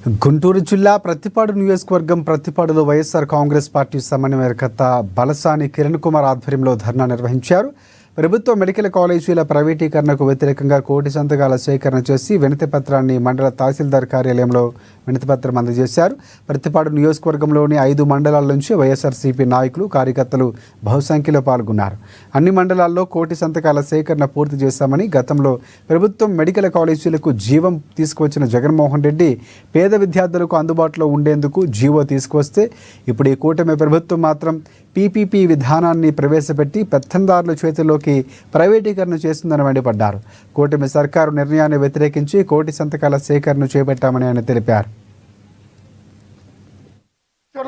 గుంటూరు జిల్లా ప్రత్తిపాడు నియోజకవర్గం ప్రత్తిపాడులో వైఎస్ఆర్ కాంగ్రెస్ పార్టీ సమన్వయకర్త బలసాని కిరణ్ కుమార్ ఆధ్వర్యంలో ధర్నా నిర్వహించారు. ప్రభుత్వ మెడికల్ కాలేజీల ప్రైవేటీకరణకు వ్యతిరేకంగా కోటి సంతకాల సేకరణ చేసి వినతిపత్రాన్ని మండల తహసీల్దార్ కార్యాలయంలో వినతిపత్రం అందజేశారు. ప్రత్తిపాడు నియోజకవర్గంలోని 5 మండలాల నుంచి వైఎస్ఆర్సీపీ నాయకులు, కార్యకర్తలు బహుసంఖ్యలో పాల్గొన్నారు. అన్ని మండలాల్లో కోటి సంతకాల సేకరణ పూర్తి చేశామని, గతంలో ప్రభుత్వం మెడికల్ కాలేజీలకు జీవం తీసుకువచ్చిన జగన్మోహన్ రెడ్డి పేద విద్యార్థులకు అందుబాటులో ఉండేందుకు జీవో తీసుకువస్తే ఇప్పుడు ఈ కూటమి ప్రభుత్వం మాత్రం పీపీపీ విధానాన్ని ప్రవేశపెట్టి పెత్తందారుల చేతుల్లోకి ప్రైవేటీకరణ చేస్తుందని మండిపడ్డారు. కూటమి సర్కారు నిర్ణయాన్ని వ్యతిరేకించి కోటి సంతకాల సేకరణ చేపట్టామని ఆయన తెలిపారు.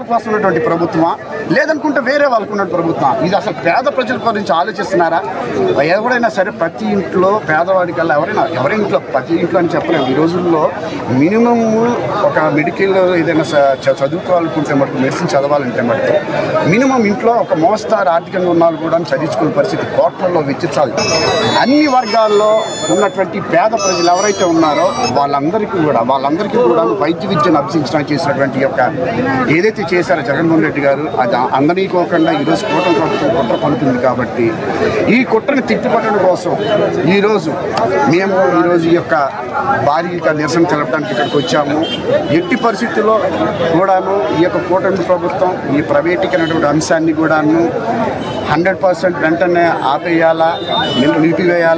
కోసం ఉన్నటువంటి ప్రభుత్వమా, లేదనుకుంటే వేరే వాళ్ళకు ఉన్న ప్రభుత్వమా? ఇది అసలు పేద ప్రజల గురించి ఆలోచిస్తున్నారా? ఎవరైనా సరే ప్రతి ఇంట్లో పేదవాడికల్లా ఎవరి ఇంట్లో ప్రతి ఇంట్లో అని చెప్పలేము. ఈ రోజుల్లో మినిమం ఒక మెడికల్ ఏదైనా చదువుకోవాలనుకుంటే మటుకు, మెడిసిన్ చదవాలంటే మటుకు మినిమం ఇంట్లో ఒక మోస్తారు ఆర్థికంగా ఉన్న వాళ్ళు కూడా చదివించుకునే పరిస్థితి కోట్లలో వెచ్చించాలి. అన్ని వర్గాల్లో ఉన్నటువంటి పేద ప్రజలు ఎవరైతే ఉన్నారో వాళ్ళందరికీ కూడా వైద్య విద్యను అభ్యసించడానికి చేసినటువంటి యొక్క ఏదైతే చేశారో జగన్మోహన్ రెడ్డి గారు, అది అందనీకోకుండా ఈరోజు కూటమి ప్రభుత్వం కుట్ర పడుతుంది. కాబట్టి ఈ కుట్రని తిప్పిపట్టడం కోసం ఈరోజు ఈ యొక్క భారీగా నిరసన తెలపడానికి ఇక్కడికి వచ్చాము. ఎట్టి పరిస్థితుల్లో కూడాను ఈ యొక్క కూటమి ప్రభుత్వం ఈ ప్రైవేటీకరణ అంశాన్ని కూడాను 100% వెంటనే ఆపేయాలా, నిలిపివేయాలా.